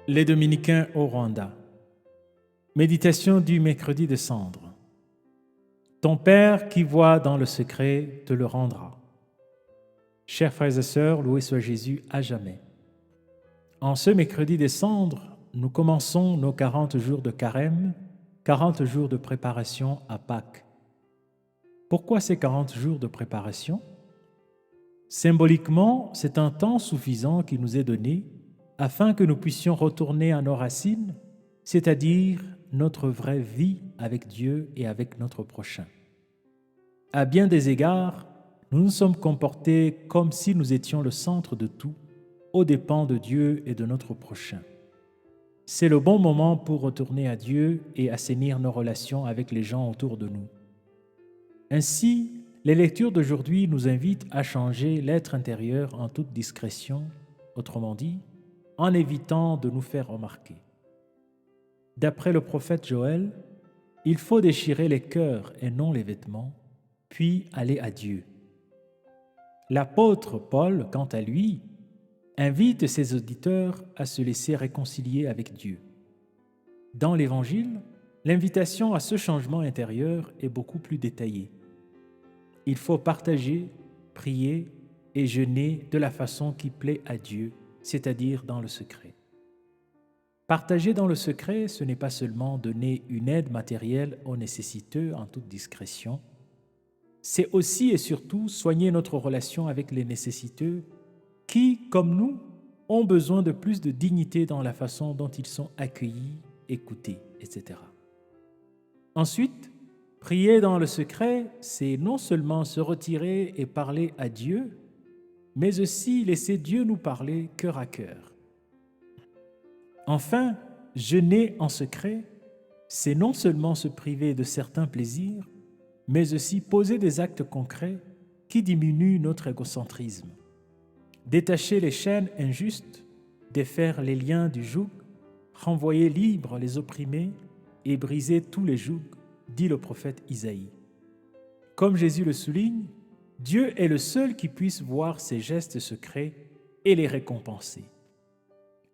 Les Dominicains au Rwanda. Méditation du mercredi de Cendre. Ton Père qui voit dans le secret te le rendra. Chers frères et sœurs, loué soit Jésus à jamais. En ce mercredi des Cendres, nous commençons nos 40 jours de carême, 40 jours de préparation à Pâques. Pourquoi ces 40 jours de préparation? Symboliquement, c'est un temps suffisant qui nous est donné afin que nous puissions retourner à nos racines, c'est-à-dire notre vraie vie avec Dieu et avec notre prochain. À bien des égards, nous nous sommes comportés comme si nous étions le centre de tout, aux dépens de Dieu et de notre prochain. C'est le bon moment pour retourner à Dieu et assainir nos relations avec les gens autour de nous. Ainsi, les lectures d'aujourd'hui nous invitent à changer l'être intérieur en toute discrétion, autrement dit, en évitant de nous faire remarquer. D'après le prophète Joël, il faut déchirer les cœurs et non les vêtements, puis aller à Dieu. L'apôtre Paul, quant à lui, invite ses auditeurs à se laisser réconcilier avec Dieu. Dans l'Évangile, l'invitation à ce changement intérieur est beaucoup plus détaillée. Il faut partager, prier et jeûner de la façon qui plaît à Dieu, c'est-à-dire dans le secret. Partager dans le secret, ce n'est pas seulement donner une aide matérielle aux nécessiteux en toute discrétion, c'est aussi et surtout soigner notre relation avec les nécessiteux qui, comme nous, ont besoin de plus de dignité dans la façon dont ils sont accueillis, écoutés, etc. Ensuite, prier dans le secret, c'est non seulement se retirer et parler à Dieu, mais aussi laisser Dieu nous parler cœur à cœur. Enfin, jeûner en secret, c'est non seulement se priver de certains plaisirs, mais aussi poser des actes concrets qui diminuent notre égocentrisme. Détacher les chaînes injustes, défaire les liens du joug, renvoyer libres les opprimés et briser tous les jougs, dit le prophète Isaïe. Comme Jésus le souligne, Dieu est le seul qui puisse voir ces gestes secrets et les récompenser.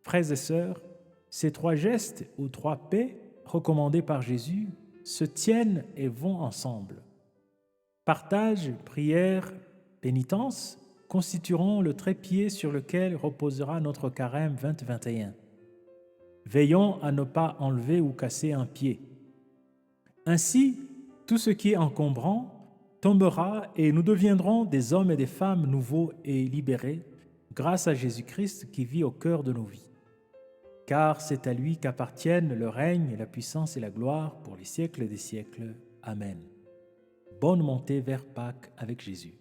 Frères et sœurs, ces 3 gestes ou 3 P recommandés par Jésus se tiennent et vont ensemble. Partage, prière, pénitence constitueront le trépied sur lequel reposera notre carême 2021. Veillons à ne pas enlever ou casser un pied. Ainsi, tout ce qui est encombrant tombera et nous deviendrons des hommes et des femmes nouveaux et libérés grâce à Jésus-Christ qui vit au cœur de nos vies. Car c'est à lui qu'appartiennent le règne, la puissance et la gloire pour les siècles des siècles. Amen. Bonne montée vers Pâques avec Jésus.